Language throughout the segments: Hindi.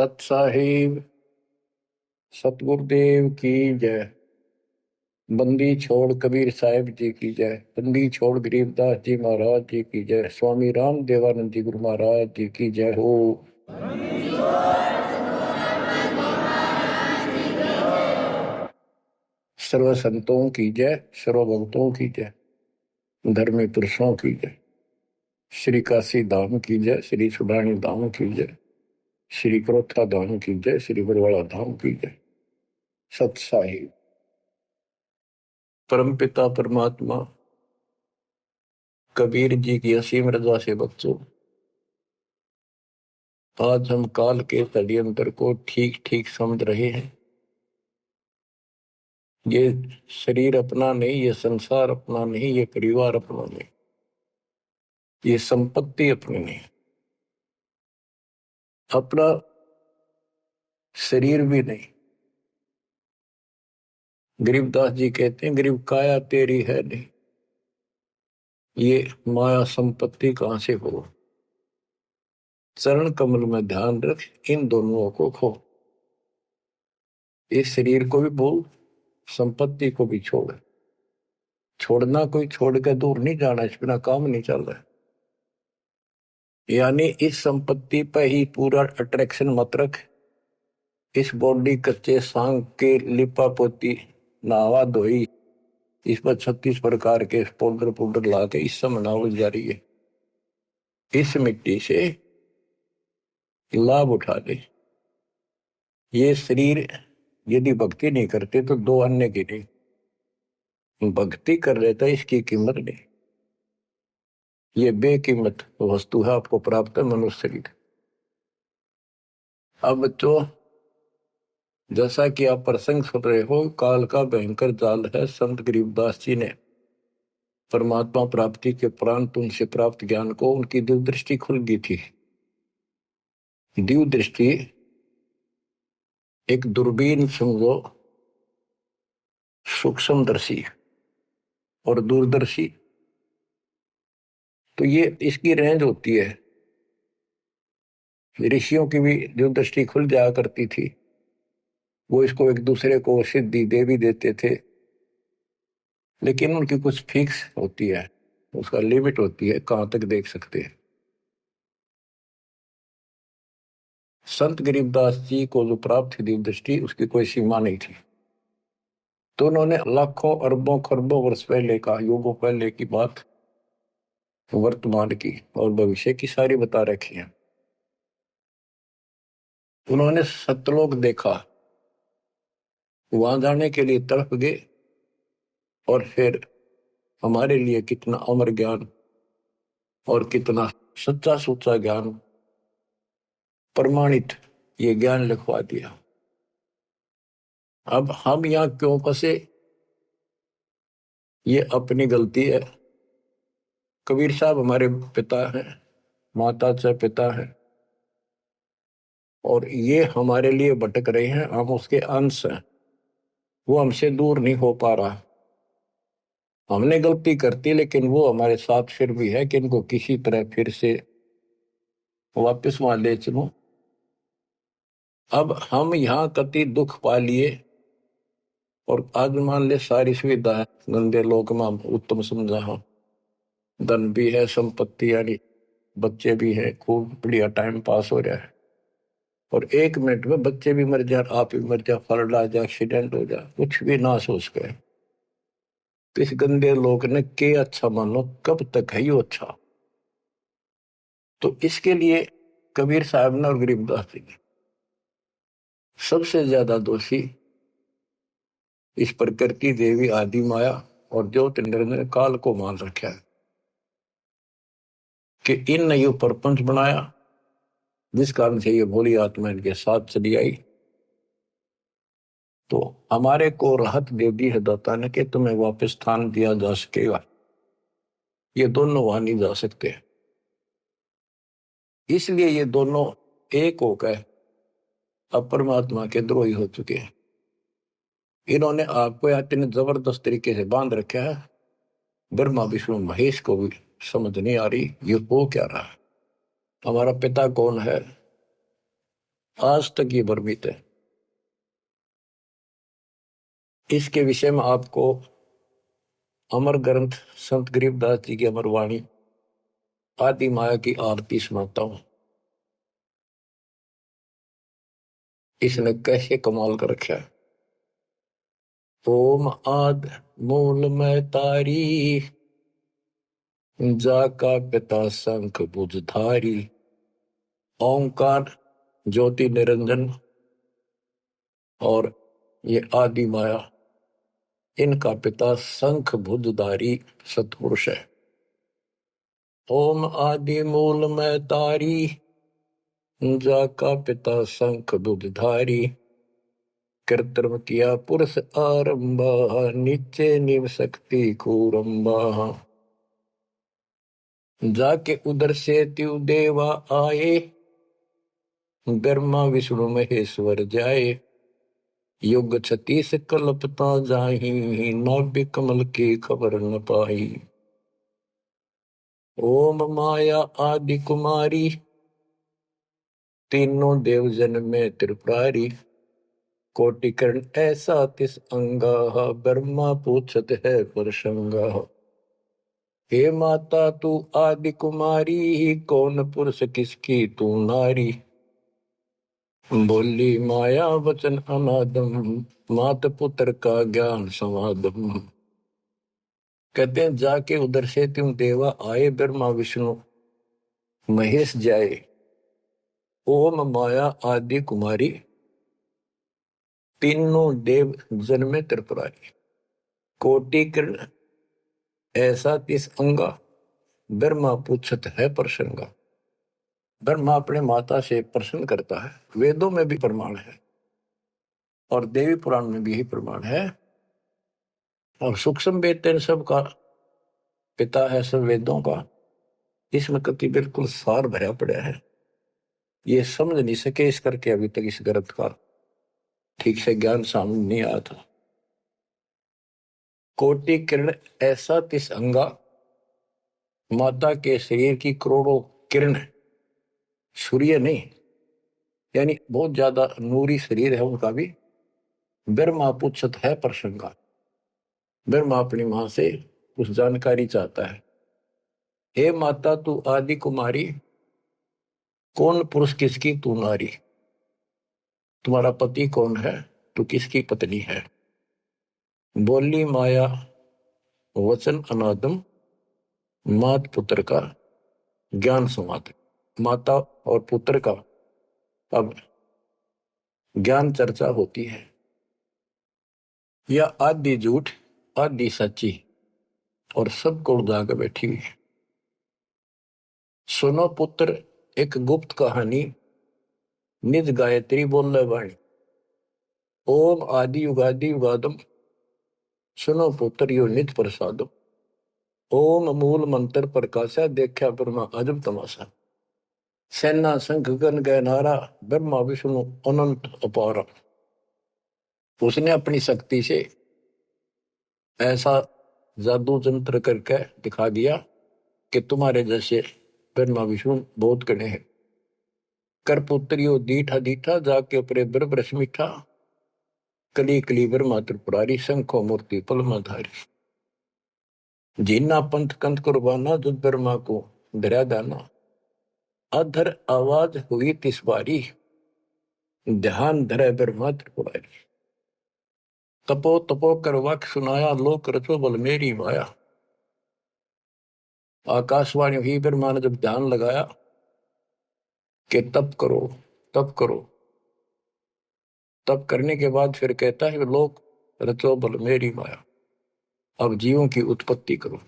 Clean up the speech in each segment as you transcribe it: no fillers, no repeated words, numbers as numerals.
सत साहिब सतगुरुदेव की जय। बंदी छोड़ कबीर साहिब जी की जय। बंदी छोड़ गरीबदास जी महाराज जी की जय। स्वामी राम देवानंद जी गुरु महाराज जी की जय हो। सर्व संतों की जय, सर्व भक्तों की जय, धर्मी पुरुषों की जय। श्री काशी धाम की जय, श्री सुडानी धाम की जय, श्री क्रोथा धाम की जय, श्री बरवाड़ा धाम की जय। सत साहिब परम पिता परमात्मा कबीर जी की असीम रजा से बच्चों, आज हम काल के षड्यंत्र को ठीक ठीक समझ रहे हैं। ये शरीर अपना नहीं, ये संसार अपना नहीं, ये परिवार अपना नहीं, ये संपत्ति अपनी नहीं, अपना शरीर भी नहीं। गरीबदास जी कहते हैं गरीब काया तेरी है नहीं, ये माया संपत्ति कहां से हो। चरण कमल में ध्यान रख, इन दोनों को खो। इस शरीर को भी भूल, संपत्ति को भी छोड़। छोड़ना कोई छोड़ के दूर नहीं जाना, इस बिना काम नहीं चल रहा। यानी इस संपत्ति पर ही पूरा अट्रैक्शन मत रख। इस बॉडी कच्चे सांग के लिपा पोती नहावा धोई, इस पर 36 प्रकार के पाउडर पाउडर ला के इस समय ना उड़ जा रही है। इस मिट्टी से लाभ उठा ले। ये शरीर यदि भक्ति नहीं करते तो दो अन्य की नहीं, भक्ति कर लेता इसकी कीमत नहीं। ये बेकीमत वस्तु है, आपको प्राप्त है मनुष्य शरीर। अब तो जैसा कि आप प्रसंग सुन रहे हो, काल का भयंकर जाल है। संत गरीबदास जी ने परमात्मा प्राप्ति के उपरांत उनसे प्राप्त ज्ञान को उनकी दिव्य दृष्टि खुल गई थी। दिव्य दृष्टि एक दूरबीन समझो, सूक्ष्मदर्शी और दूरदर्शी, तो ये इसकी रेंज होती है। ऋषियों की भी दिव्य दृष्टि खुल जाया करती थी, वो इसको एक दूसरे को सिद्धि दे भी देते थे, लेकिन उनकी कुछ फिक्स होती है, उसका लिमिट होती है कहां तक देख सकते हैं। संत गरीबदास जी को जो प्राप्त थी दिव्य दृष्टि, उसकी कोई सीमा नहीं थी। तो उन्होंने लाखों अरबों खरबों वर्ष पहले का, युगों पहले की बात वर्तमान की और भविष्य की सारी बता रखी है। उन्होंने सतलोक देखा, वहां जाने के लिए तड़प गए, और फिर हमारे लिए कितना अमर ज्ञान और कितना सच्चा सुच्चा ज्ञान, प्रमाणित ये ज्ञान लिखवा दिया। अब हम यहां क्यों फंसे, ये अपनी गलती है। कबीर साहब हमारे पिता हैं, माता से पिता है, और ये हमारे लिए भटक रहे हैं, हम उसके अंश हैं। वो हमसे दूर नहीं हो पा रहा। हमने गलती करती, लेकिन वो हमारे साथ फिर भी है कि इनको किसी तरह फिर से वापस वहां ले चलूं। अब हम यहाँ कति दुख पा लिए, और आज मान ले सारी सुविधा है, गंदे लोक में हम उत्तम समझा हो, धन भी है, संपत्ति यानी बच्चे भी है, खूब बढ़िया टाइम पास हो रहा है, और 1 मिनट में बच्चे भी मर जाए, आप भी मर जाए, फ्लड आ जाए, एक्सीडेंट हो जाए, कुछ भी ना सोच गए। तो इस गंदे लोग ने के अच्छा मानो, कब तक है यो अच्छा। तो इसके लिए कबीर साहब ने और गरीबदास जी ने सबसे ज्यादा दोषी इस प्रकृति देवी आदि माया और ज्योति निरंजन काल को मान रखा है कि इन ने यो प्रपंच बनाया, जिस कारण से ये भोली आत्मा इनके साथ चली आई। तो हमारे को राहत दे दी है दाता ने कि तुम्हें वापस स्थान दिया जा सकेगा। ये दोनों वहां नहीं जा सकते, इसलिए ये दोनों एक होकर अब परमात्मा के द्रोही हो चुके हैं। इन्होंने आपको इतने जबरदस्त तरीके से बांध रखा है, ब्रह्मा विष्णु महेश को भी समझ नहीं आ रही ये हो क्या रहा है। हमारा पिता कौन है, आज तक ये भ्रमित है। इसके विषय में आपको अमर ग्रंथ संत गरीबदास जी की अमर वाणी आदि माया की आरती सुनाता हूं। इसने कैसे कमाल कर रखा है। ओम आद मूल में तारी, जाका पिता शंख भुजधारी। ओंकार ज्योति निरंजन और ये आदि माया, इनका पिता शंख भुजधारी सतपुरुष है। ओम आदि मूल में तारी, जाका पिता शंख भुजधारी। कृत्रिम किया पुरुष आरंभा, नीचे निव शक्ति कूरंबा। जाके उधर से त्यु देवा आए, ब्रह्मा विष्णु महेश्वर जाए। युग 36 कल्पता जाही, नाभि कमल की खबर न पाई। ओम माया आदि कुमारी, तीनों देव जन में त्रिपुरारी। कोटि कर्ण ऐसा तिस अंगा, ब्रह्मा पूछत है परसंगा। हे माता तू आदि कुमारी, कौन पुरुष किसकी तू नारी। बोली माया वचन अनादम, मात पुत्र का ज्ञान समादम। कहते हैं जाके उधर से तुम देवा आए, ब्रह्मा विष्णु महेश जाए। ओम माया आदि कुमारी, तीनों देव जन्मे त्रिपुरारी। कोटि कर्ण ऐसा तिस अंगा, ब्रह्मा पूछत है प्रसंगा। ब्रह्मा अपने माता से प्रश्न करता है। वेदों में भी प्रमाण है और देवी पुराण में भी यही प्रमाण है। और सूक्ष्म वेद इन सब का पिता है, सब वेदों का। इसमें कति बिल्कुल सार भरा पड़ा है। ये समझ नहीं सके इस करके अभी तक इस ग्रंथ का ठीक से ज्ञान सामने नहीं आया था। कोटि किरण ऐसा तिस अंगा, माता के शरीर की करोड़ों किरण, सूर्य नहीं, यानी बहुत ज्यादा नूरी शरीर है उनका भी। ब्रह्मा पूछत है प्रसंगा। ब्रह्मा अपनी मां से कुछ जानकारी चाहता है। हे माता तू आदि कुमारी, कौन पुरुष किसकी तू नारी। तुम्हारा पति कौन है, तू किसकी पत्नी है। बोली माया वचन अनादम, मात पुत्र का ज्ञान संवाद। माता और पुत्र का अब ज्ञान चर्चा होती है। यह आदि झूठ आदि सच्ची और सबको उड़ा कर बैठी हुई है। सुनो पुत्र एक गुप्त कहानी, निज गायत्री बोले वाणी। ओम आदि युगादि युगादम, सुनो पुत्र यो निज प्रसादम। ओम मूल मंत्र प्रकाशा, देखा ब्रह्मा अजब तमाशा। सेना शंख गण गए नारा, ब्रह्मा विष्णु अनंत अपारा। उसने अपनी शक्ति से ऐसा जादू जंत्र करके दिखा दिया कि तुम्हारे जैसे ब्रह्मा विष्णु बहुत गणे हैं। कर पुत्रियो दीठा दीठा, जाके अपने ब्रह्म मीठा। कली कली ब्रह्मा त्रिपुरारी, शंखो मूर्ति पलमाधारी। जीना पंथ कंथ कुर्बाना, जुद ब्रह्मा को धरा दाना। अधर आवाज हुई तिस बारी, ध्यान धरे ब्रह्मा त्रिपुरारी। तपो तपो कर वाक्य सुनाया, लोक रचो बल मेरी माया। आकाशवाणी हुई, ब्रह्मा ने जब ध्यान लगाया कि तप करो तप करो। तप करने के बाद फिर कहता है लोक रचो बल मेरी माया। अब जीवों की उत्पत्ति करो,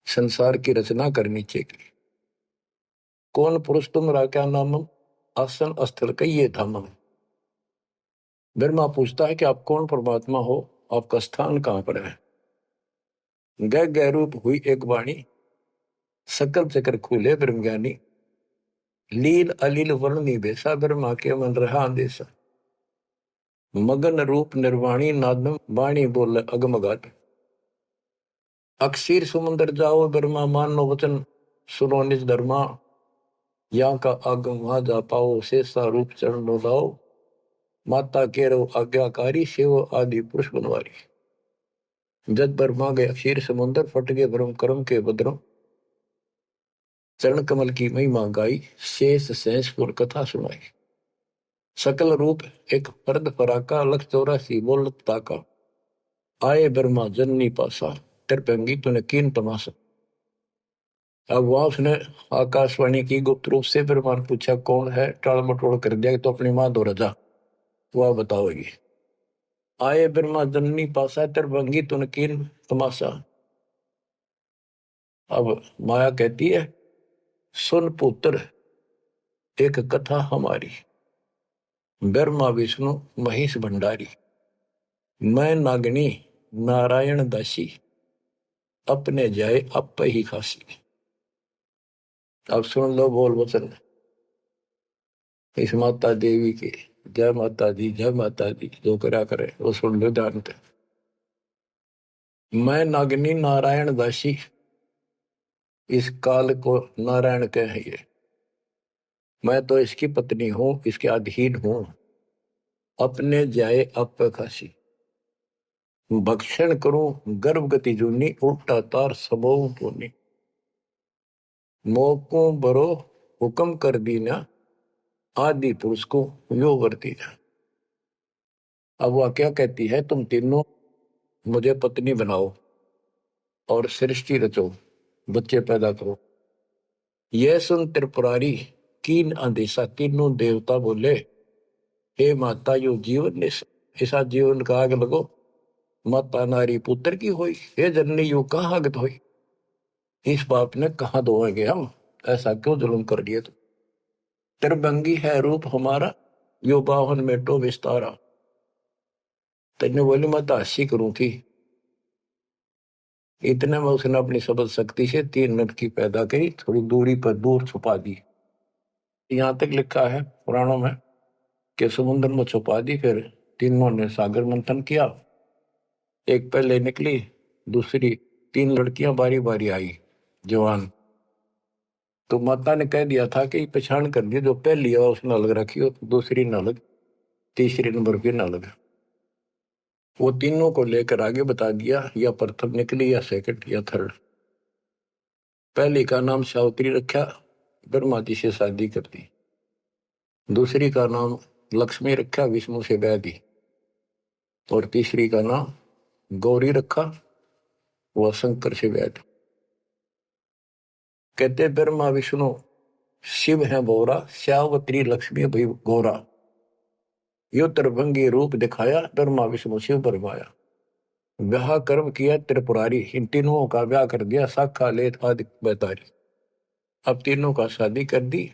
संसार की रचना करनी चाहिए। कौन पुरुष तुम राख्या नामम, आसन स्थल कहिए धामम। ब्रह्मा पूछता है कि आप कौन परमात्मा हो, आपका स्थान कहां पर है। गह गह रूप हुई एक वाणी, सकल चक्र खुले ब्रह्म ज्ञानी। लील अलील वर्ण निवेशा, ब्रह्मा के मन रहा अंदेशा। मगन रूप निर्वाणी नादम, वाणी बोल अगमगाट। अक्षीर समुद्र जाओ ब्रह्मा, मानो वचन सुनो निज धर्मा। यहाँ का आगम वहां जा पाओ, शेषा रूप चरण लाओ, माता केरो आज्ञाकारी, शिव आदि पुरुष बनवारी। जद ब्रह्मा गया क्षीर समुद्र, फट गए ब्रह्म कर्म के बद्रम, चरण कमल की महिमा गाई, शेष सहस पुर कथा सुनाई। सकल रूप एक फर्द फराका, लख 84 बोलत ताका, आए ब्रह्मा जननी पासा, त्रिपंगी तूने कीन तमाशा। अब वहां उसने आकाशवाणी की गुप्त रूप से, ब्रह्मा ने पूछा कौन है, टाल मटोड़ कर दिया तो अपनी मां दो रजा, वह बताओगी। आए ब्रह्मा जननी पासा, त्रिभंगी तुन कीन तमाशा। अब माया कहती है सुन पुत्र एक कथा हमारी, ब्रह्मा विष्णु महेश भंडारी, मैं नागनी नारायण दासी, अपने जाए अप ही खासी। अब सुन लो बोल वचन इस माता देवी के। जय माता दी, जय माता दी, जो करा करे वो सुन लो ध्यान से। मैं नागनी नारायण दासी, इस काल को नारायण कहे, मैं तो इसकी पत्नी हूं, इसके अधीन हूं, अपने जाए अप खासी, भक्षण करूं गर्भ गति जूनी, उल्टा तार सबो पूनी, मोको बरो हुक्म कर दीना, आदि पुरुष को यो वर्ती। अब वह क्या कहती है, तुम तीनों मुझे पत्नी बनाओ और सृष्टि रचो, बच्चे पैदा करो। यह सुन त्रिपुरारी कीन आदेशा, तीनों देवता बोले हे माता यो जीवन ने ऐसा जीवन का आग लगो, माता नारी पुत्र की होई, हे जननी यू कहाँ आगत होई, इस बाप ने कहाँ धोएंगे हम, ऐसा क्यों जुल्म कर दिए तुम। त्रिभंगी है रूप हमारा, यो बाहन मेटो विस्तारा। तेने बोली मैं तो हंसी करूं थी, इतने में उसने अपनी सबल शक्ति से 3 मिनट की पैदा करी, थोड़ी दूरी पर दूर छुपा दी। यहां तक लिखा है पुराणों में कि समुद्र में छुपा दी, फिर तीनों ने सागर मंथन किया, एक पहले निकली, दूसरी 3 लड़कियां बारी बारी आई जवान, तो माता ने कह दिया था कि पहचान कर दी, जो पहली है उसने अलग रखी हो, दूसरी न अलग, तीसरी नंबर की न अलग। वो तीनों को लेकर आगे बता दिया, या प्रथम निकली या सेकंड या थर्ड। पहली का नाम सावित्री रखा, ब्रह्मा जी से शादी कर दी। दूसरी का नाम लक्ष्मी रखा, विष्णु से ब्याह दी। और तीसरी का नाम गौरी रखा, वह शंकर से ब्याह दी। कहते ब्रह्मा विष्णु शिव है बोरा, सावित्री लक्ष्मी भई गौरा, यो त्रिभंगी रूप दिखाया, ब्रह्मा विष्णु शिव बरमाया। ब्याह कर्म किया त्रिपुरारी, इन तीनों का ब्याह कर दिया, साखा लेत आदि बैतारी। अब तीनों का शादी कर दी।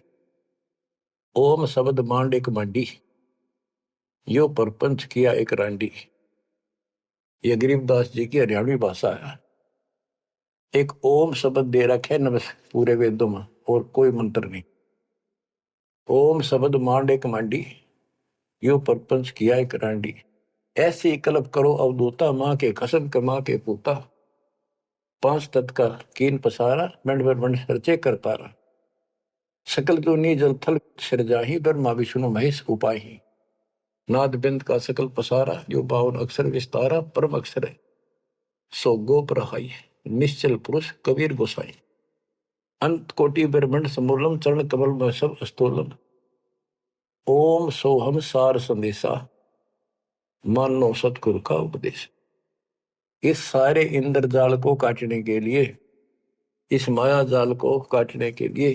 ओम शब्द मांड एक मंडी, यो परपंच किया एक रांडी। ये गरीबदास जी की हरियाणवी भाषा है। एक ओम शब्द दे रखे है नमस् पूरे वेदों में, और कोई मंत्र नहीं। ओम शब्द मांड एक मांडी, यो परपंच किया एक रांडी। ऐसी कल्प करो अवधूता, माँ के कसम कमा के पूता, 5 तत्व का कीन पसारा, मंड मंड सरचे करता रहा। सकल दुनी जल थल सिरजाही, ब्रह्मा विष्णु महेश उपाही। नाद बिंद का सकल पसारा, जो 52 अक्षर विस्तारा, परम अक्षर है सो गोप रहाई, निश्चल पुरुष कबीर गोसाई। अंत कोटि ब्रह्मंड समूलम, चरण कमल में सब अस्तोलम। ओम सोहम सार संदेशा, मानो सतगुरु का उपदेश। इस सारे इंद्रजाल को काटने के लिए, इस माया जाल को काटने के लिए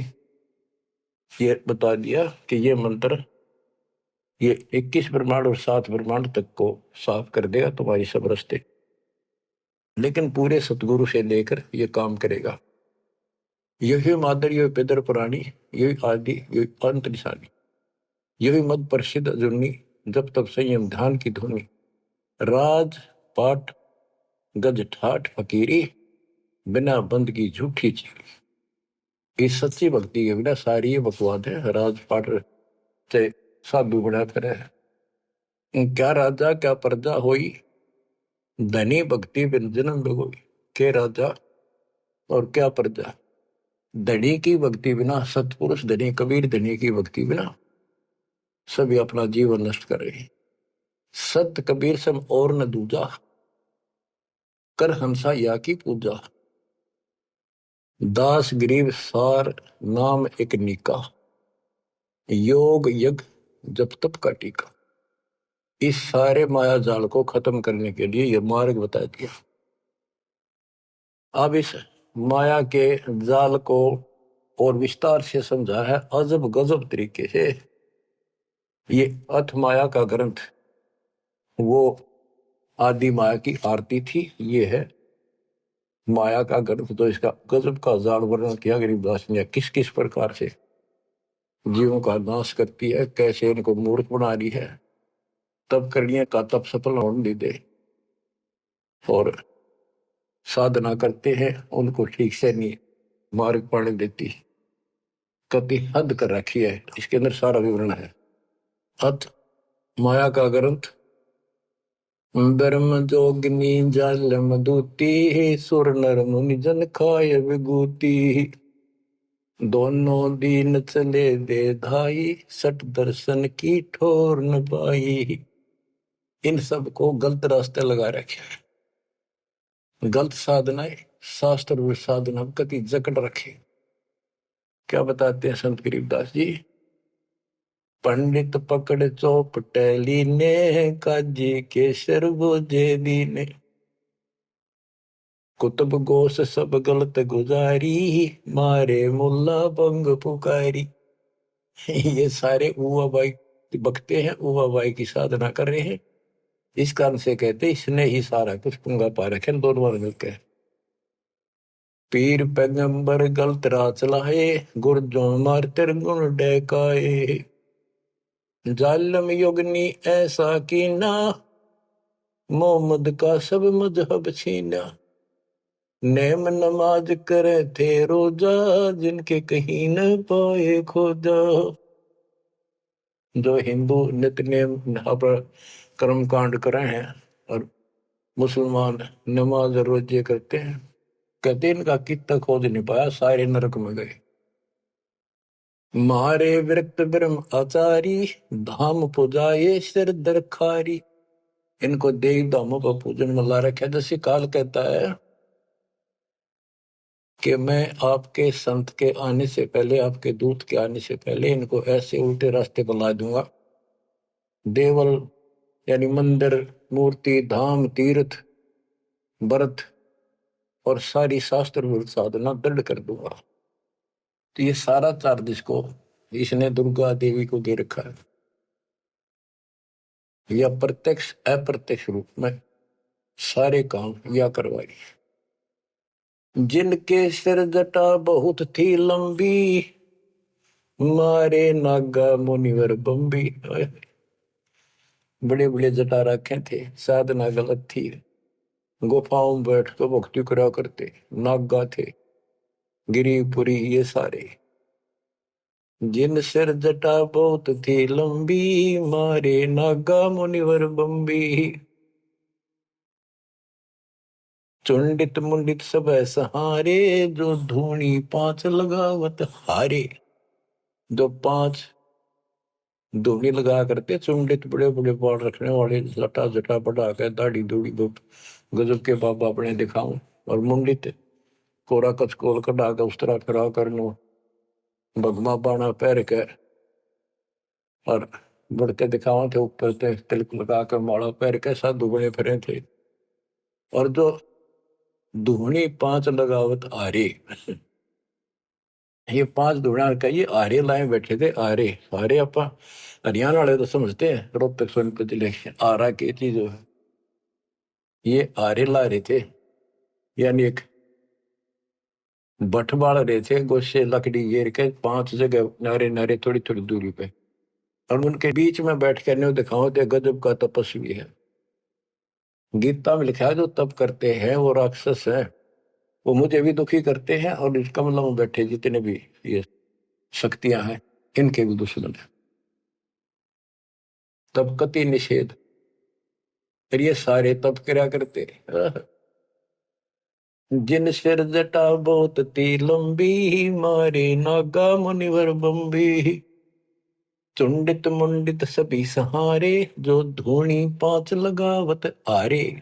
ये बता दिया कि ये मंत्र ये 21 ब्रह्मांड और 7 ब्रह्मांड तक को साफ कर देगा तुम्हारी सब रास्ते। लेकिन पूरे सतगुरु से लेकर ये काम करेगा। यही मादर, यही पितर पुराणी, यही आदि, यही अंत निशानी, यही मद प्रसिद्ध जुन्नी, जब तब संयम ध्यान की धुनी। राज पाठ गज ठाठ फकीरी, बिना बंद की झूठी चीरी। इस सच्ची भक्ति के बिना सारी ये बकवाद है। राज पाठ से साधु बना फिरे, क्या राजा क्या प्रजा होई, धनी भक्ति बिन जन्म होई। के राजा और क्या प्रजा, धनी की भक्ति बिना, सतपुरुष धनी कबीर धनी की भक्ति बिना सभी अपना जीवन नष्ट कर रहे हैं। सत कबीर सम और न दूजा, कर हंसा या की पूजा। दास गरीब सार नाम एक नीका, योग यज्ञ जप तप का टीका। इस सारे माया जाल को खत्म करने के लिए यह मार्ग बता दिया। अब इस माया के जाल को और विस्तार से समझा है अजब गजब तरीके से। ये अथ माया का ग्रंथ वो आदि माया की आरती थी, ये है माया का ग्रंथ। तो इसका गजब का जाल वर्णन किया गरीबदास ने, किस किस प्रकार से जीवों का नाश करती है, कैसे इनको मूर्ख बना रही है, तब करने का तब सफल होने दे, और साधना करते हैं उनको ठीक से नहीं मार्ग पाने देती, कति हद कर रखी है। इसके अंदर सारा विवरण है। अथ माया का ग्रंथ। धर्म जोगिनी जल मधुती, सुर नर मुनि जन खाय विभूति। दोनों दीन चले दे धाई, सट दर्शन की ठोर न पाई। इन सब को गलत रास्ते लगा रखे है, गलत साधनाएं, शास्त्र और साधना कति जकड़ रखे। क्या बताते हैं संत गरीबदास जी? पंडित पकड़ चौपटेली ने, काजी केसर बोझे दीने। कुतुब गोस सब गलत गुजारी, मारे मुल्ला बंग पुकारी। ये सारे उवा बाई बकते हैं, उवा बाई की साधना कर रहे हैं। इस कारण से कहते इसने ही सारा कुछ पुंगा पा रखे दोनों मिलकर। पीर पैगंबर गलत राह चलाए, गुरजों मार तेर गुण डैकाए। जालम युगनी ऐसा कीना, मोहम्मद का सब मजहब छीना। नेम नमाज करे थे रोजा, जिनके कहीं न पाए खोजा। जो हिंदू नित्य नेम पर कर्म कांड करे हैं और मुसलमान नमाज रोजे करते हैं, कहते इनका कितना खोज नहीं पाया, सारे नरक में गए। मारे विरक्त ब्रह्म आचारी, धाम पुजाए सिर दरखारी। इनको देव धामों पर पूजन में ला रखा। जैसे काल कहता है कि मैं आपके संत के आने से पहले, आपके दूत के आने से पहले इनको ऐसे उल्टे रास्ते पर ला दूंगा। देवल यानी मंदिर, मूर्ति, धाम, तीर्थ, व्रत और सारी शास्त्र विरुद्ध साधना दृढ़ कर दूंगा। तो ये सारा चार्ज इसको इसने दुर्गा देवी को दे रखा है, या प्रत्यक्ष अप्रत्यक्ष रूप में सारे काम या करवाई। जिनके सिर जटा बहुत थी लंबी, मारे नागा मुनिवर बम्बी। बड़े बड़े जटा रखे थे, साधना गलत थी, गुफाओं में बैठ कर भक्ति करा करते, नागा थे, गिरिपुरी ये सारे। जिन सिर जटा बहुत थी लंबी, मारे नागा मुनिवर बम्बी। चुंडित मुंडित सब सहारे, जो धूनी पांच लगावत हारे। जो पांच धूनी लगा करते, चुंडित बड़े बड़े बाल रखने वाले, जटा जटा बढ़ा के दाढ़ी दूढ़ी गजब के बाबा अपने दिखाऊं, और मुंडित कोरा कचकोल कढ़ा के उस तरह करा कर लो, भगमा बाणा पैर के और बढ़ते दिखावा थे, ऊपर से तिलक लगा कर माला पैर के साधु बने फिरे थे। और जो धूनी पांच लगावत आरे, ये पांच धूणा का ये आरे लाए बैठे थे। आरे आरे आप हरियाणा वाले तो समझते हैं, रोहतक सोनभद्र जिले के आरा की चीज है। ये आरे ला रहे थे, यानी एक बठ बाल रहे थे, गोशे लकड़ी घेर के पांच जगह नारे नारे थोड़ी थोड़ी दूरी पे, और उनके बीच में बैठ कर न्यू दिखाओ थे गजब का तपस्वी है। गीता में लिखा है जो तप करते हैं वो राक्षस है, वो मुझे भी दुखी करते हैं, और इस कमलों में बैठे जितने भी ये शक्तियां हैं इनके भी दुश्मन है। तब कति निषेध, फिर ये सारे तप करा करते। जिन सिर जटा बहुत ती लंबी, मारे नागा मुनिवर बम्बी। चुंडित मुंडित सभी सहारे, जो धूणी पांच लगावत आरे।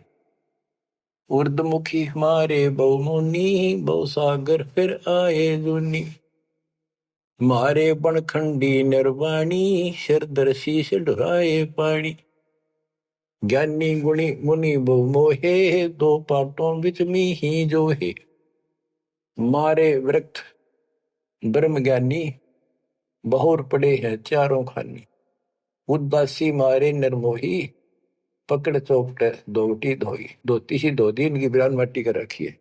उर्दमुखी हमारे बहुमुनि, बहु सागर फिर आए जुनी। मारे बनखंडी निर्वाणी, सिरधर शीश ढुराए पानी। ज्ञानी गुणी मुनि बहु मोहे, दो पाटों बिच ही जो है। मारे वृक्ष ब्रह्म ज्ञानी, बहुर पड़े हैं चारों खानी। उदासी मारे निर्मोही, पकड़ चौपट दोटी धोई। धोती सी धोती इनकी बिरान मट्टी कर रखी है।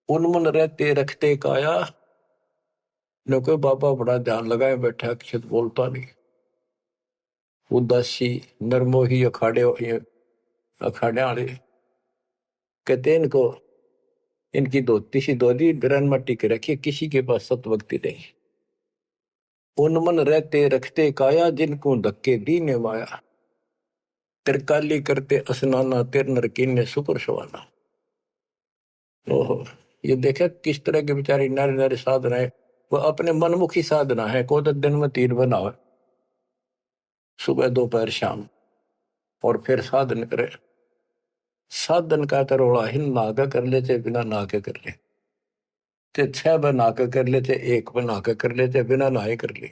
उनमुन रहते रखते काया, न कोई बाबा बड़ा ध्यान लगाए बैठा, अक्षत बोलता नहीं। उदासी निर्मोही अखाड़े अखाड़े वाले कहते इनको, इनकी धोती सी धोती बिरान मट्टी कर रखी है, किसी के पास सतभक्ति नहीं। उनमन रहते रखते काया, जिनको धक्के दीने माया। तिरकाली करते स्नाना, तिर नरकीन ने सुपर सवाना। ओहो, ये देखे किस तरह के बेचारी नारी नारी साधना है। वो अपने मनमुखी साधना है। को तो दिन में 3 बनावे, सुबह दोपहर शाम, और फिर साधन करे। साधन का तरोड़ा हिन नागा कर ले, चाहे बिना नाके कर ले, चाहे 6 बना के कर ले, चाहे 1 बना के कर ले, चाहे बिना नहाए कर ले।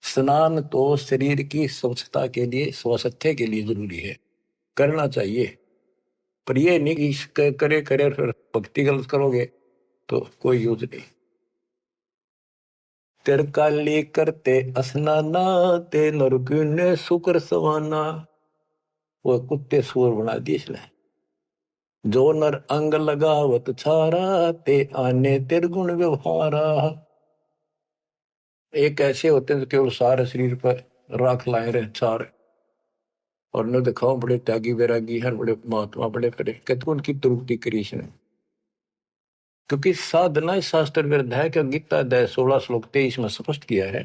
स्नान तो शरीर की स्वच्छता के लिए, स्वास्थ्य के लिए जरूरी है, करना चाहिए। पर ये नहीं कि करे करे फिर भक्ति गलत करोगे तो कोई यूज नहीं। तिरकाली करते स्नाना, ते नरकुन ने शुक्र सवाना। वो कुत्ते सुअर बना दिए इसने। जो नर अंग लगावत छारा, ते आने तिरगुण व्यवहारा। एक ऐसे होते हैं जो केवल सारे शरीर पर राख लाए रहे छार, और न दिखाओ बड़े त्यागी वैरागी हैं, बड़े महात्मा बड़े करे, कहते उनकी तुरुक्ति करी इसने। क्योंकि साधना शास्त्र विरुद्ध है। कि गीता अध्याय 16 श्लोक 23 में स्पष्ट किया है,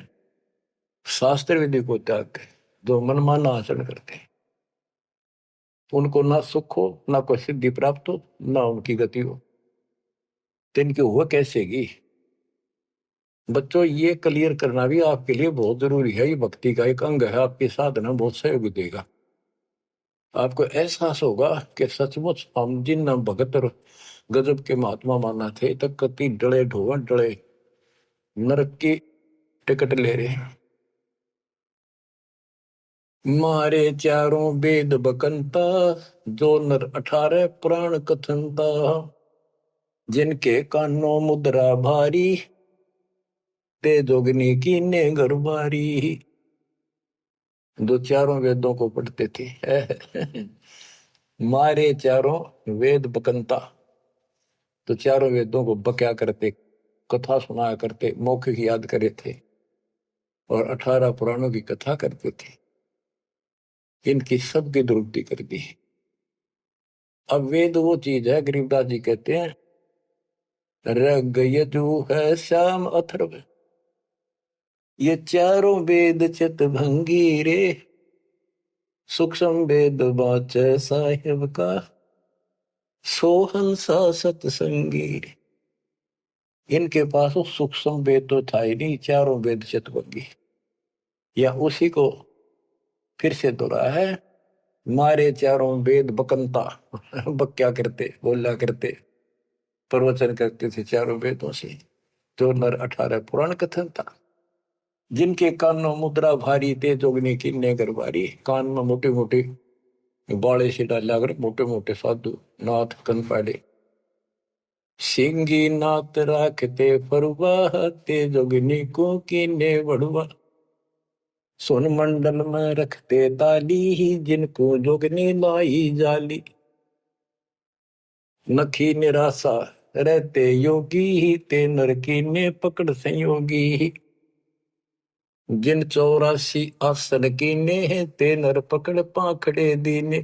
शास्त्र विधि को त्याग कर जो मनमाना आचरण करते हैं, उनको ना सुख हो, ना कोई सिद्धि प्राप्त हो, ना उनकी गति हो। तो इनकी हुआ कैसेगी? बच्चों, ये क्लियर करना भी आपके लिए बहुत जरूरी है। ये भक्ति का एक अंग है। आपकी साधना बहुत सहयोग देगा। आपको एहसास होगा कि सचमुच हम जिन भगत और गजब के महात्मा माना थे, तक कति डले ढोवा डले नरक की टिकट ले रहे हैं। मारे चारों वेद बकंता, जो नर 18 पुराण कथनता। जिनके कानों मुद्रा भारी, ते जोगनी की ने गरबारी। जो चारों वेदों को पढ़ते थे। मारे चारों वेद बकंता, तो चारों वेदों को बक्या करते, कथा सुनाया करते, मौखिक याद करे थे, और 18 पुराणों की कथा करते थे। इनकी सबकी दुरुक्ति कर दी। अब वेद वो चीज है, गरीबदास जी कहते हैं, रग यजु है श्याम अथर्व, ये चारों वेद चित भंगी रे। सूक्ष्म वेद बाचे साहिब का, सोहंसा सतसंगी। इनके पास वो सूक्ष्म वेद तो था ही नहीं, चारों वेद चित भंगी। या उसी को फिर से दोहरा है, मारे चारों वेद बकंता। बक्या करते, बोला करते, प्रवचन करते थे चारों वेदों से। जो नर 18 पुराण कथन था। जिनके कानों मुद्रा भारी, ते जोगनी की ने गरबारी। कान में मोटे मोटे बाले से डाला कर, मोटे मोटे साधु नाथ कन पाड़े। सिंगी नाथ राखते फरुआ, ते जोगनी को कीने बढ़ुआ। सोन मंडल में रखते ताली, जिनको जोगनी लाई जाली। नखी निराशा रहते योगी, ते नर की ने पकड़ संयोगी। जिन 84 आसन कीने, ते नर पकड़ पाखड़े दीने।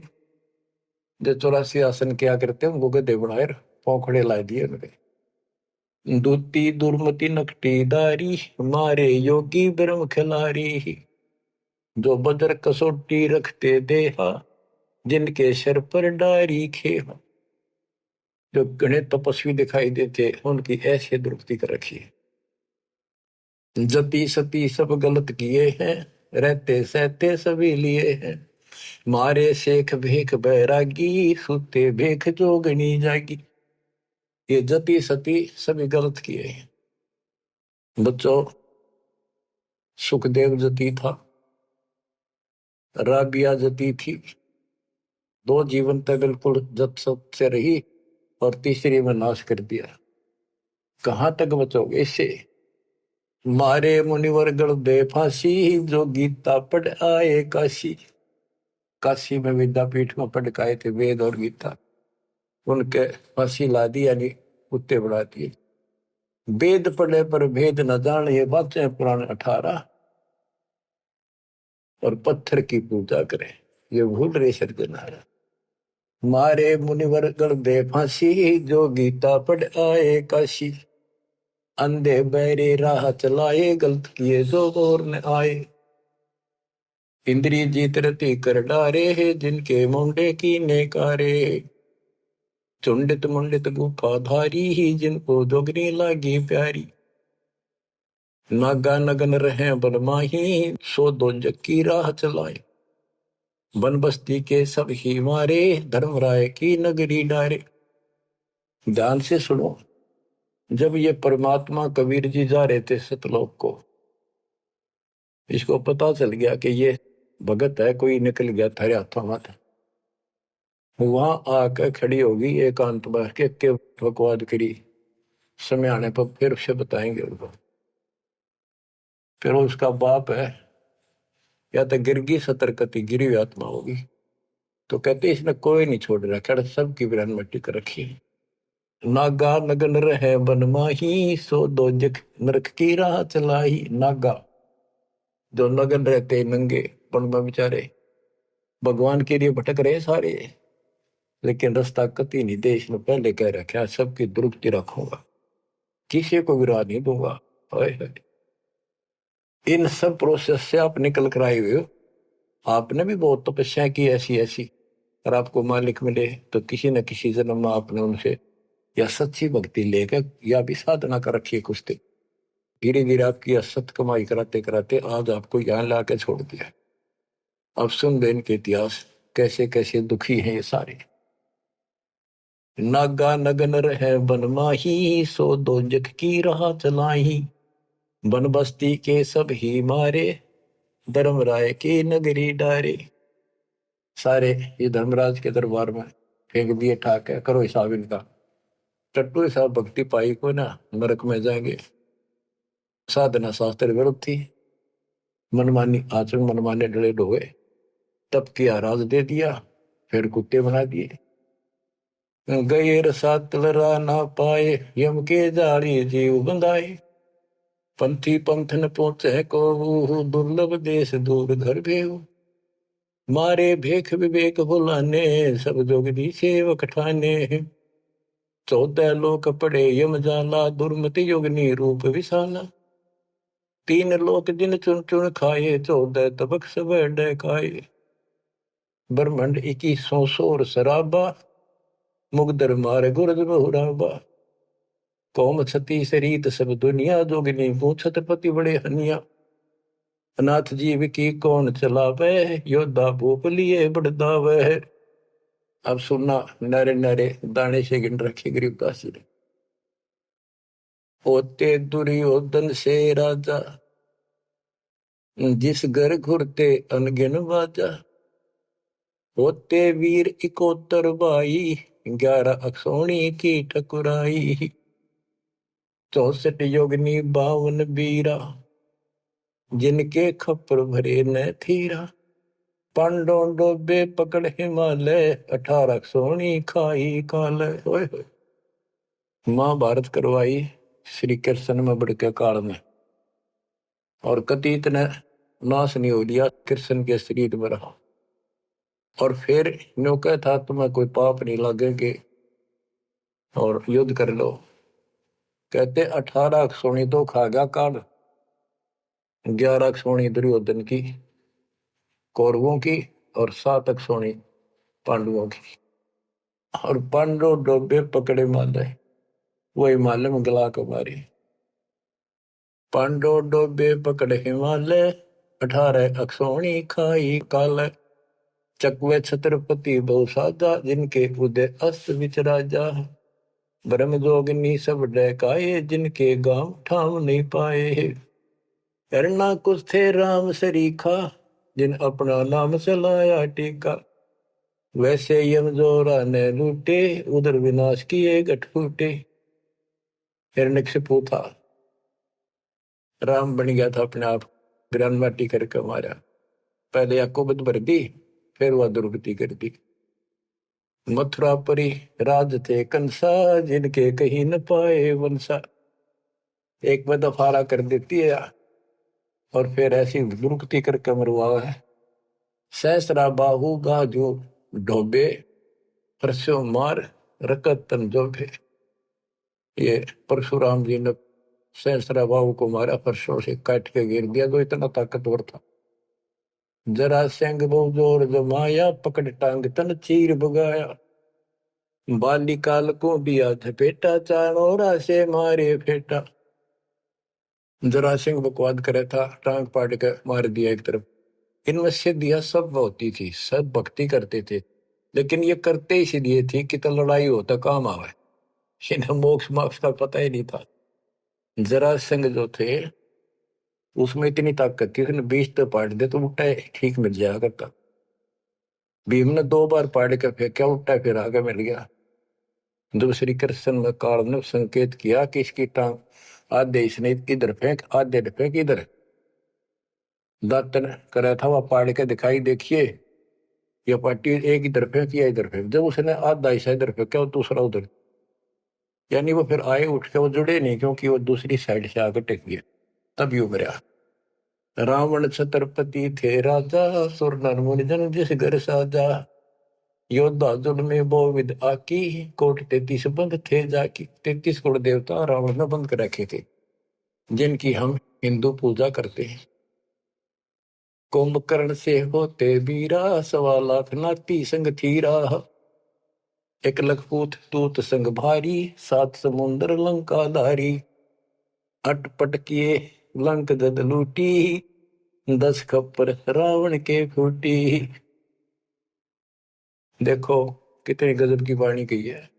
जो 84 आसन क्या करते हैं, उनको गधे बनाए पौखड़े ला दिए उनके। दूती दुर्मति नकटी दारी, मारे योगी ब्रह्म खिलारी। जो बदर कसोटी रखते देहा, जिनके सर पर डारी खेहा। जो घने तपस्वी दिखाई देते उनकी ऐसे दुरुक्ति कर रखी है। जति सती सब गलत किए हैं, रहते सहते सभी लिए हैं, मारे शेख भेख बैरागी, सुते भेख जोगनी जागी। ये जति सती सभी गलत किए हैं। बच्चों, सुखदेव जति था, राबिया जति थी, दो जीवन तक बिल्कुल जत सत से रही और तीसरी में नाश कर दिया। कहां तक बचोगे इससे? मारे मुनिवर गढ़ दे फांसी, जो गीता पढ़ आए काशी। काशी में विद्यापीठ में पढ़ के आए थे वेद और गीता, उनके फांसी ला दी, यानी कुत्ते बढ़ा दिए। वेद पढ़े पर भेद न जान, ये बातें पुराण 18, और पत्थर की पूजा करे, ये भूल रहे सज्जनारा। मारे मुनिवर गढ़ दे फांसी, जो गीता पढ़ आए काशी। अंधे बहरे राह चलाए, गलत किए जो और न आए। इंद्री जीत रति कर डारे है, जिनके मुंडे की नेकारे। चुंडित मुंडित गुफा धारी ही, जिनको जोगनी लागी प्यारी। नागा नगन रहे बनमाही, सो दो जक्की राह चलाए। वन बस्ती के सब ही मारे, धर्मराय की नगरी डारे। ध्यान से सुनो, जब ये परमात्मा कबीर जी जा रहे थे सतलोक को, इसको पता चल गया कि ये भगत है, कोई निकल गया थारे हाथों में। वहां आकर खड़ी होगी एकांत बैठ के बकवाद करी। समय आने पर फिर उसे बताएंगे उनको। फिर उसका बाप है, या तो गिरगी सतर्कती गिरी हुई आत्मा होगी, तो कहते इसने कोई नहीं छोड़ रखा, सबकी बिरान मट्टी कर रखी। नागा नगन रहे बनमाही, सो दो जख नरक की राह चलाई। नागा जो नगन रहते नंगे पण में बेचारे भगवान के लिए भटक रहे सारे, लेकिन रास्ता कति नहीं दे, इसने पहले कह रखा सबकी दुरुक्ति रखूंगा, किसी को विराह नहीं दूंगा। इन सब प्रोसेस से आप निकल कर आए हुए हो। आपने भी बहुत तपस्या की ऐसी ऐसी, और आपको मालिक मिले तो किसी न किसी जन्म में आपने उनसे या सच्ची भक्ति लेकर या भी साधना कर रखी है कुछ दिन। धीरे धीरे आपकी असत कमाई कराते कराते आज आपको यहाँ लाके छोड़ दिया। अब सुन दे इनके इतिहास, कैसे कैसे दुखी हैं ये सारे। नागा नगन रहे बनमाही, सो दो जग की राह चलाई। बन बस्ती के सब ही मारे, धर्मराय की नगरी डारे। सारे ये धर्मराज के दरबार में फेंक दिए ठाक है, करो हिसाब इनका। टट्टू हिसाब भक्ति पाई को ना नरक में जाएंगे। साधना शास्त्र विरुद्ध थी, मनमानी आचरण मनमाने डले ढोए, तब किया राज दे दिया, फिर कुत्ते बना दिए। गए रसात लरा ना पाए, यम के जाली जीव बंधाए। पंथी पंथ न पहुंचे को, दुर्लभ देश दूर घर भेऊ। मारे भेख विवेक भुलाने, सब जोगदी सेवक ठाने। 14 लोक पड़े यम जाला, दुर्मति योगनी रूप विशाला। 3 लोक जिन चुन चुन खाए, 14 तबक सब डकाए। ब्रह्मंड 21 सोर शराबा, मुगदर मारे गुरद बहुराबा। कौम छती शरीत सब दुनिया, जोगिनी पूछत पति बड़े हनिया। अनाथ जीव की कौन चलावे, योद्धा भूप लिए बड़दावे। अब सुनना, नारे नारे दाने से गिन रखे गरीबदास जी ने। होते दुर्योधन से राजा, जिस घर घुरते अनगिन बाजा। होते वीर 71 भाई, 11 अक्षोणी की ठकुराई। 64 योगनी 52 बीरा, जिनके खप्पर भरे न थीरा। पांडों डोबे पकड़ हिमालय, 18 सोनी खाई काल। महाभारत करवाई श्री कृष्ण में बड़के काल में, और कति इतने नाश नहीं हो लिया कृष्ण के शरीर में रहा। और फिर न्यो कह था तुम्हें कोई पाप नहीं लगेंगे और युद्ध कर लो। कहते 18 सोनी तो खा गया काल, 11 सोनी दुर्योधन की कौरवों की, और 7 सोनी पांडवों की। और पांडो डोबे पकड़े माले, वही माले में गला को मारी। पांडो डोबे पकड़े हिमालय, 18 अक्षौणी खाई काल। चकवे छत्रपति बहु साजा, जिनके उदय अस्त विच राजा। ब्रह्म जोगिनी सब डहकाए, जिनके गांव ठाम नहीं पाए। करना कुछ थे राम सरीखा, जिन अपना नाम चलाया टीका। वैसे यम जोरा ने लूटे, उधर विनाश किए गठ फूटे। हिरण्यकशिपु था, राम बन गया था अपने आप, ग्रान माटी करके मारा। पहले याकूबत भर दी, फिर वह दुर्गति कर दी। मथुरापुरी राज थे कंसा, जिनके कहीं न पाए वंशा। एक में दफारा कर देती है और फिर ऐसी दुर्गति करके मरवा है। सहस्रा बाहु गाजो ढोबे, परसों मार रकत तन जोबे। ये परशुराम जी ने सहस्रा बाहु को मारा, परसों से काट के गिर दिया, जो इतना ताकतवर था। जरा सिंह बहु जोर जमाया, पकड़ टांग तन चीर भगाया। बालिकाल को दिया झपेटा, चाणोरा से मारे फेटा। जरा सिंह बकवाद करे था, टांग पाट के मार दिया एक तरफ। इनमें सिद्धियां सब होती थी, सब भक्ति करते थे, लेकिन ये करते इसलिए थी कि तो लड़ाई हो तो काम आवे। इन्हें मोक्ष मोक्ष का पता ही नहीं था। जरा सिंह जो थे उसमें इतनी ताकत थी, उसने 20 तो पाट दे तो उल्टा ठीक मिल जाया करता। भीम ने 2 बार पाट के फेंका, उल्टा फिर आगे मिल गया। जब श्री कृष्ण में काल ने संकेत किया कि इसकी टांग आधे इसने इधर फेंक, आधे फेंक इधर, दातन करा था वह पाड़ के दिखाई, देखिए ये पार्टी एक इधर फेंक या इधर फेंक। जब उसने आधा हिस्सा इधर फेंका, दूसरा उधर, यानी वो फिर आए उठ के, वो जुड़े नहीं, क्योंकि वो दूसरी साइड से आकर टेक गया, तभी उभरा। रावण छत्रपति थे राजा, सुर नर मुनि जन जिस घर साजा। योद्धा जुड़ में बो विद आकी, कोट 33 बंद थे जाकी। 33 कोट देवता रावण ने बंद कर रखे थे, जिनकी हम हिंदू पूजा करते हैं। कुंभकर्ण से होते बीरा, 1.25 लाख नाती संग थीरा। 1 लखपूत तूत संग भारी, 7 समुंदर लंका धारी। अटपट किए लंक जद लूटी, 10 खप्पर रावण के फूटी। देखो कितनी गजब की वाणी कही है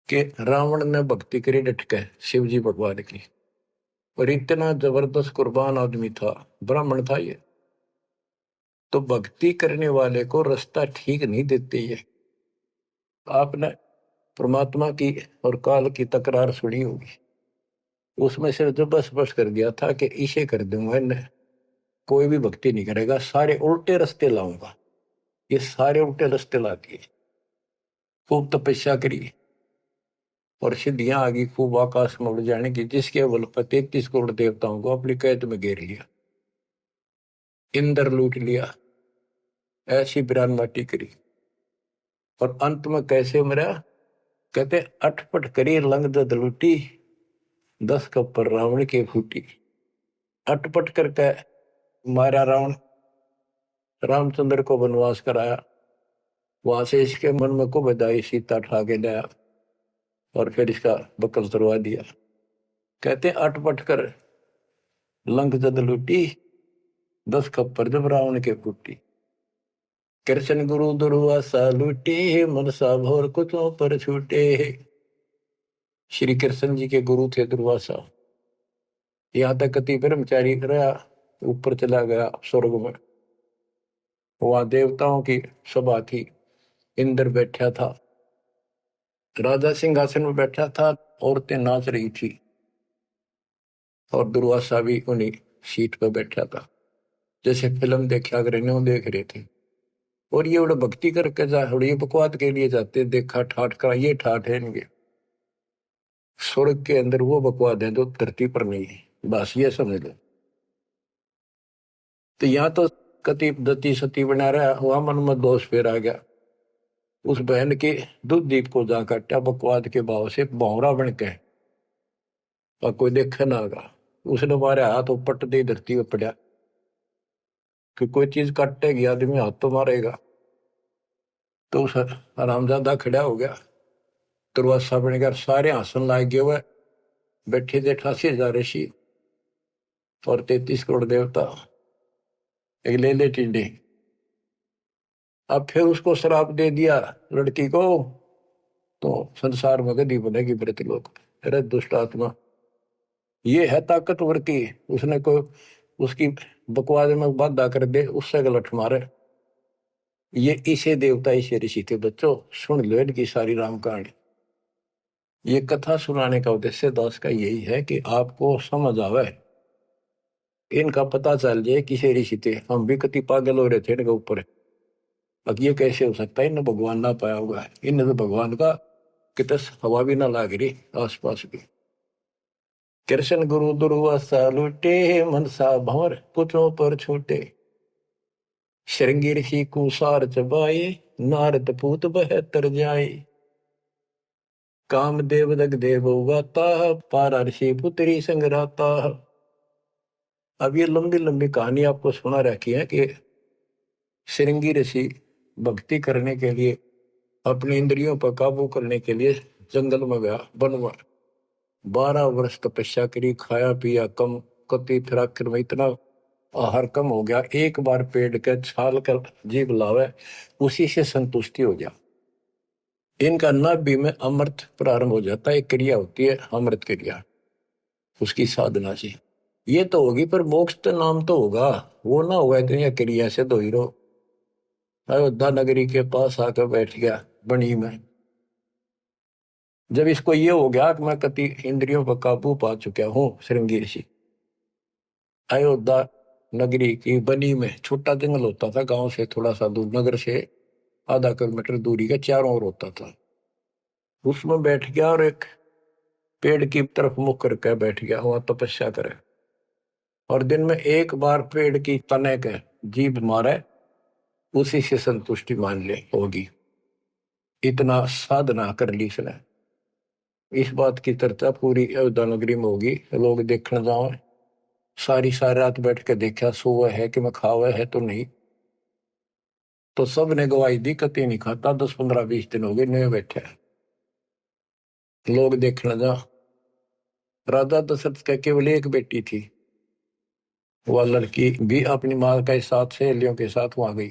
कि रावण ने भक्ति करी डटके शिव जी भगवान की, और इतना जबरदस्त कुर्बान आदमी था, ब्राह्मण था ये। तो भक्ति करने वाले को रास्ता ठीक नहीं देते ये। आपने परमात्मा की और काल की तकरार सुनी होगी, उसमें सिर्फ जो बस बस कर दिया था कि इसे कर दूंगा, इन्हें कोई भी भक्ति नहीं करेगा, सारे उल्टे रास्ते लाऊंगा। ये सारे उल्टे रास्ते लाती है। खूब तपस्या करी और सिद्धियां आ गई, खूब आकाश में उड़ जाने की, जिसके बल पर 33 करोड़ देवताओं को अपनी कैद में घेर लिया, इंद्र लूट लिया, ऐसी बिरान माटी करी। और अंत में कैसे मरा? कहते अटपट करी लंग दद लूटी, 10 कप्पर रावण के फूटी। अटपट करके मारा रावण, रामचंद्र को वनवास कराया, वहां से इसके मन में को बधाई, सीता ठा के लाया और फिर इसका बकल तुरवा दिया। कहते अटपट कर लंक जद लूटी, 10 खप्पर जब रावण के फूटी। कृष्ण गुरु दुर्वासा लूटे, मनसा भोर कुचों पर छूटे। श्री कृष्ण जी के गुरु थे दुर्वासा। यहाँ तक कति ब्रह्मचारी रहा, ऊपर चला गया स्वर्ग में। वहां देवताओं की सभा थी, इंद्र बैठा था, राजा सिंहासन में बैठा था, औरतें नाच रही थी और दुर्वासा भी उन्हीं सीट पर बैठा था, जैसे फिल्म देखा अगर इन्हों देख रहे थे। और ये बड़ा भक्ति करके जा, ये बकवाद के लिए जाते, देखा ठाठ का, ये ठाठ है इनके। स्वर्ग के अंदर वो बकवाद है जो धरती पर नहीं है, बस ये समझ लो। तो यहाँ तो कति दती सती बना रहा, वहां मन में दोष फिर आ गया। उस बहन के दूध दीप को जा काटा बकवाद के भाव से, भौरा बन के, और कोई देखे ना आगा। उसने मारे हाथ उपट दे, धरती पर पड़ा कि कोई चीज काटेगी आदमी हाथ तो मारेगा। तो उस हरामजादा खड़ा हो गया, दुर्वासा बन गया, सारे हंसन लाग गए हुए। बैठे थे 88,000 ऋषि और 33 करोड़ देवता, एक ले ले टिंडे। अब फिर उसको श्राप दे दिया लड़की को, तो संसार में गदी बनेगी मृतलोक। अरे दुष्ट आत्मा, ये है ताकतवर की, उसने को उसकी बकवास में बाधा कर दे, उससे गलत मारे। ये इसे देवता इसे ऋषि थे बच्चों, सुन लो इनकी सारी राम कहानी। ये कथा सुनाने का उद्देश्य दास का यही है कि आपको समझ आवे, इनका पता चल जाए किसे ऋषि थे। हम भी कति पागल हो रहे थे इनके ऊपर, अब ये कैसे हो सकता है, इन्हें भगवान ना पाया हुआ है, इन्हें तो भगवान का कितने हवा भी ना लाग रही आसपास भी। कृष्ण गुरु दुर्वासा लूटे, मनसा भंवर पुत्रों पर छूटे। श्रृंगी ऋषि कुसार चबाए, नारद पूत बहतर जाए। काम देव दग देव गाता, पारा ऋषि पुत्री संगराता। अब ये लंबी लंबी कहानी आपको सुना रखी है कि श्रृंगी ऋषि भक्ति करने के लिए, अपनी इंद्रियों पर काबू करने के लिए जंगल में गया, वन में 12 वर्ष तपस्या करी, खाया पिया कम, कति फिर आखिर में इतना आहार कम हो गया, एक बार पेड़ के छाल कर जीभ लावे, उसी से संतुष्टि हो गया। इनका नाभि में अमृत प्रारंभ हो जाता है, एक क्रिया होती है अमृत क्रिया, उसकी साधना से ये तो होगी, पर मोक्ष तो नाम तो होगा, वो ना होगा इतनी क्रिया से तो हीरो। अयोध्या नगरी के पास आकर बैठ गया बनी में। जब इसको ये हो गया कि मैं कति इंद्रियों पर काबू पा चुका हूं, श्रृंगी ऋषि अयोध्या नगरी की बनी में, छोटा जंगल होता था गांव से थोड़ा सा दूर, नगर से आधा किलोमीटर दूरी का, चारों ओर होता था, उसमें बैठ गया और एक पेड़ की तरफ मुख करके बैठ गया, वहां तपस्या करे। और दिन में एक बार पेड़ की तने के जीभ मारे, उसी से संतुष्टि मान ले होगी। इतना साधना कर ली इसने। इस बात की चर्चा पूरी अयोध्या नगरी में होगी, लोग देखने जाओ। सारी रात बैठ के देखा, सोवा है कि मैं खावा है तो नहीं, तो सब ने गवाही दी कति नहीं खाता, 10 15 20 दिन हो गए नए बैठे, लोग देखने जा। राजा दशरथ का केवल एक बेटी थी, वह लड़की भी अपनी माँ के साथ सहेलियों के साथ वहां गई।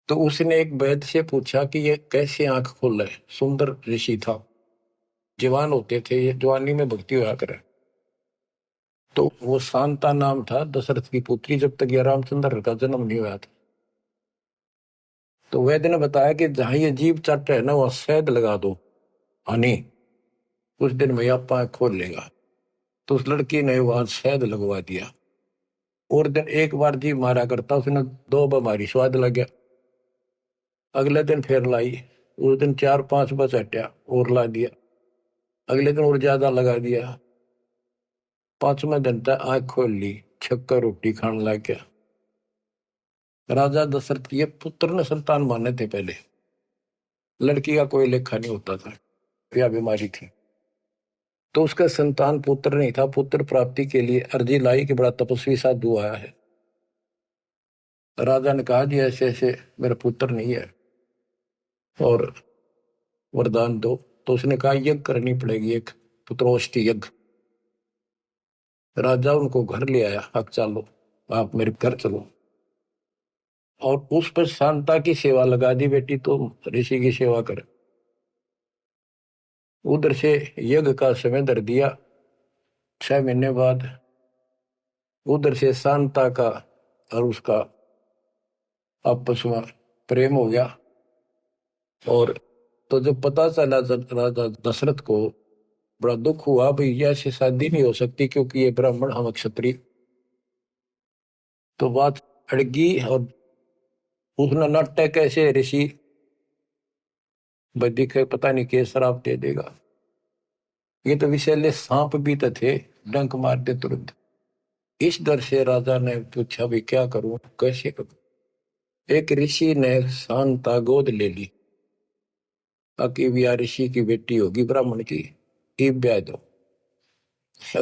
तो उसने एक वैद्य से पूछा कि ये कैसे आंख खोल रहे, सुंदर ऋषि था, जवान होते थे, ये जवानी में भक्ति हुआ करे। तो वो शांता नाम था दशरथ की पुत्री, जब तक ये रामचंद्र का जन्म नहीं हुआ था। तो वैद्य ने बताया कि जहां ये जीभ चट है ना, वहां शहद लगा दो हनी, कुछ दिन में आप आंख खोल लेगा। तो उस लड़की ने वहां शहद लगवा दिया, और दिन एक बार जीभ मारा करता, उसने 2 बीमारी स्वाद लग गया। अगले दिन फिर लाई, उस दिन 4 5 बस हटा और ला दिया, अगले दिन और ज्यादा लगा दिया। 5वें दिन तक आंख खोल ली, छक्कर रोटी खाने लग गया। राजा दशरथ ये पुत्र ने संतान माने थे पहले, लड़की का कोई लेखा नहीं होता था, या बीमारी थी। तो उसका संतान पुत्र नहीं था, पुत्र प्राप्ति के लिए अर्जी लाई कि बड़ा तपस्वी साधु आया है। राजा ने कहा जी ऐसे ऐसे मेरा पुत्र नहीं है और वरदान दो। तो उसने कहा यज्ञ करनी पड़ेगी, एक पुत्रोष्टि यज्ञ। राजा उनको घर ले आया, अब चलो आप मेरे घर चलो, और उस पर शांता की सेवा लगा दी, बेटी तो ऋषि की सेवा कर। उधर से यज्ञ का समय धर दिया, 6 महीने बाद उधर से शांता का और उसका आपस में प्रेम हो गया। और तो जब पता चला राजा दशरथ को बड़ा दुख हुआ, भाई ऐसी शादी नहीं हो सकती क्योंकि ये ब्राह्मण हम क्षत्रिय। तो बात अड़गी और उसने नाट्य कैसे ऋषि दिखे, पता नहीं के शराब दे देगा। ये तो विषैले सांप भी तो थे, डंक मार दे तुरंत। इस डर से राजा ने पूछा भी क्या करूं, कैसे करूं। एक ऋषि ने शांता गोद ले ली, ताकि भी ऋषि की बेटी होगी ब्राह्मण की, एक ब्याह दो।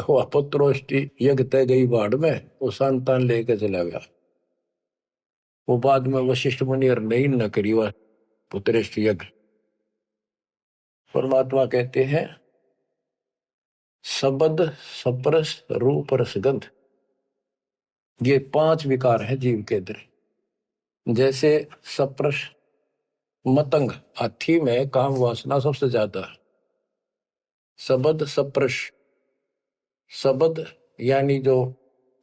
वह पुत्रोष्टि यज्ञ तय गई बाढ़ में, वो संतान लेकर चला गया। वो बाद में वशिष्ठ मुनि और नहीं न करी, वह पुत्रेष्ठ यज्ञ। परमात्मा कहते हैं शब्द सप्रस रूप रसगंध, ये 5 विकार है जीव के अंदर। जैसे सप्रस मतंग, हाथी में काम वासना सबसे ज्यादा है। शब्द सप्रस, शब्द यानी जो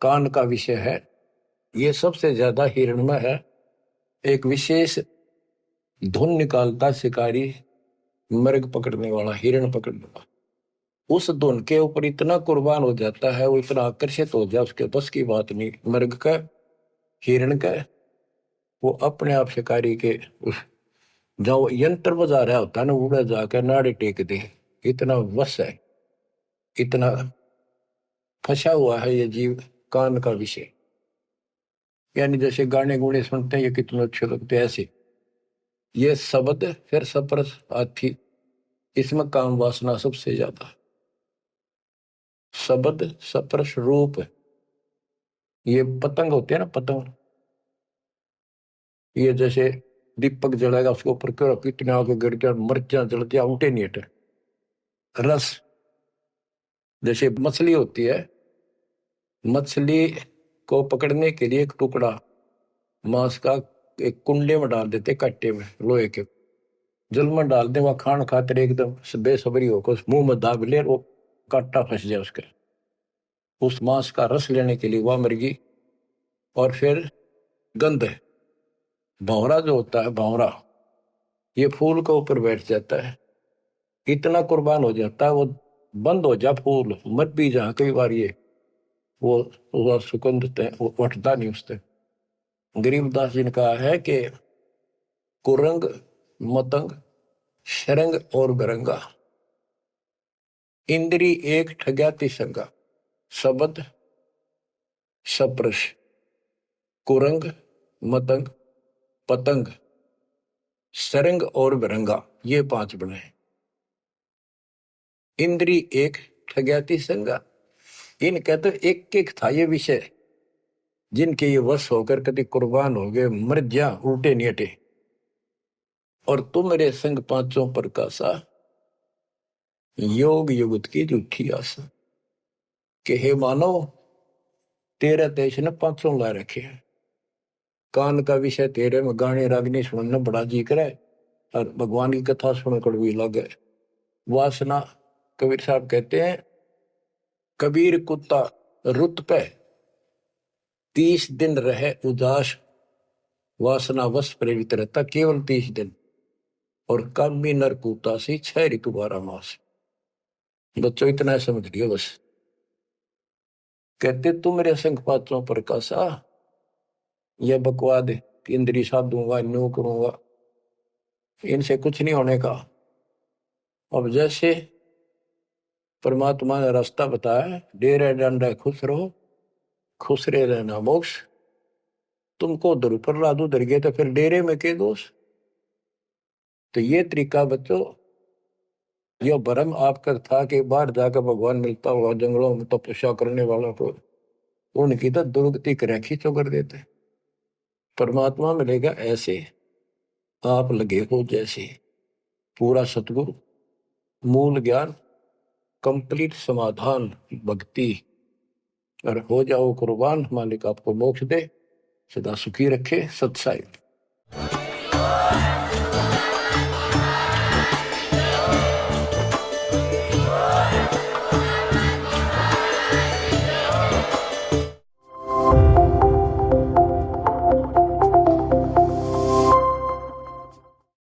कान का विषय है, ये सबसे ज्यादा हिरण में है। एक विशेष धुन निकालता शिकारी, मृग पकड़ने वाला, हिरण पकड़ने वाला, उस धुन के ऊपर इतना कुर्बान हो जाता है, वो इतना आकर्षित हो जाए, उसके बस की बात नहीं मृग का, हिरण का। वो अपने आप शिकारी के उस जो यंत्र बजा रहा होता है ना, उड़ा जाकर नाड़े टेक दे, इतना वश है, इतना फंसा हुआ है ये जीव कान का विषय। यानी जैसे गाने गुणे सुनते हैं ये कितने अच्छे लगते हैं, ऐसे ये शब्द फिर सप्रस हाथी, इसमें काम वासना सबसे ज्यादा। शब्द सप्रस रूप, ये पतंग होते हैं ना, पतंग, ये जैसे दीपक जलाएगा उसके ऊपर क्यों कितने आगे गिर जाए, मिर्चा जलती है, उठे नहीं हटे। रस, जैसे मछली होती है, मछली को पकड़ने के लिए एक टुकड़ा मांस का एक कुंडे में डाल देते, कट्टे में लोहे के, जल में डाल दे, वहां खान खातिर एकदम बेसब्री होकर उस मुंह में दाब ले, वो कांटा फंस जाए उसके, उस मांस का रस लेने के लिए वह मृगी। और फिर गंध, भंवरा जो होता है, भंवरा ये फूल के ऊपर बैठ जाता है, इतना कुर्बान हो जाता है, वो बंद हो जा फूल, मर भी जा कई बार, ये वो सुगंध वो उठता नहीं उससे। गरीबदास जी ने कहा है कि कुरंग मतंग शरंग और बरंगा, इंद्री एक ठग्याति संगा। शब्द सप्रश कुरंग मतंग पतंग सरंग और बरंगा, ये 5 बने हैं। इंद्री एक ठग्याति संगा, इनका तो एक एक था ये विषय, जिनके ये वश होकर कभी कुर्बान हो गए, मर जा उल्टे नहीं हटे। और तुम मेरे संग पांचों प्रकाशा, योग युगत की झूठी आशा। कि हे मानव, तेरे देश ने 500 ला रखे हैं, कान का विषय तेरे में गाने रागनी सुनना बड़ा जी करे, और भगवान की कथा सुन कड़वी लगे। वासना, कबीर साहब कहते हैं, कबीर कुत्ता रुत पे 30 दिन रहे उदास, वासना वश प्रेरित रहता केवल 30 दिन, और कामी नर कुत्ता से 6 ऋतु 12 मास। बच्चों इतना समझ लियो बस। कहते तू मेरे संग पात्रों प्रकाशा, यह बकवाद इंद्री साधूंगा, न्यू करूंगा, इनसे कुछ नहीं होने का। अब जैसे परमात्मा ने रास्ता बताया, डेरे डंडा खुश रहो, खुश रहे रहना मोक्ष। तुमको उधर ऊपर लादू उधर गए तो फिर डेरे में के दोष। तो ये तरीका बच्चों, यह भरम आपका था कि बाहर जाकर भगवान मिलता हुआ जंगलों में तपस्या करने वालों को, उनकी तो दुर्गति कर खींचो कर देते। परमात्मा मिलेगा ऐसे आप लगे हो जैसे, पूरा सतगुरु, मूल ज्ञान, कंप्लीट समाधान, भक्ति, और हो जाओ कुर्बान। मालिक आपको मोक्ष दे, सदा सुखी रखे। सत्साई।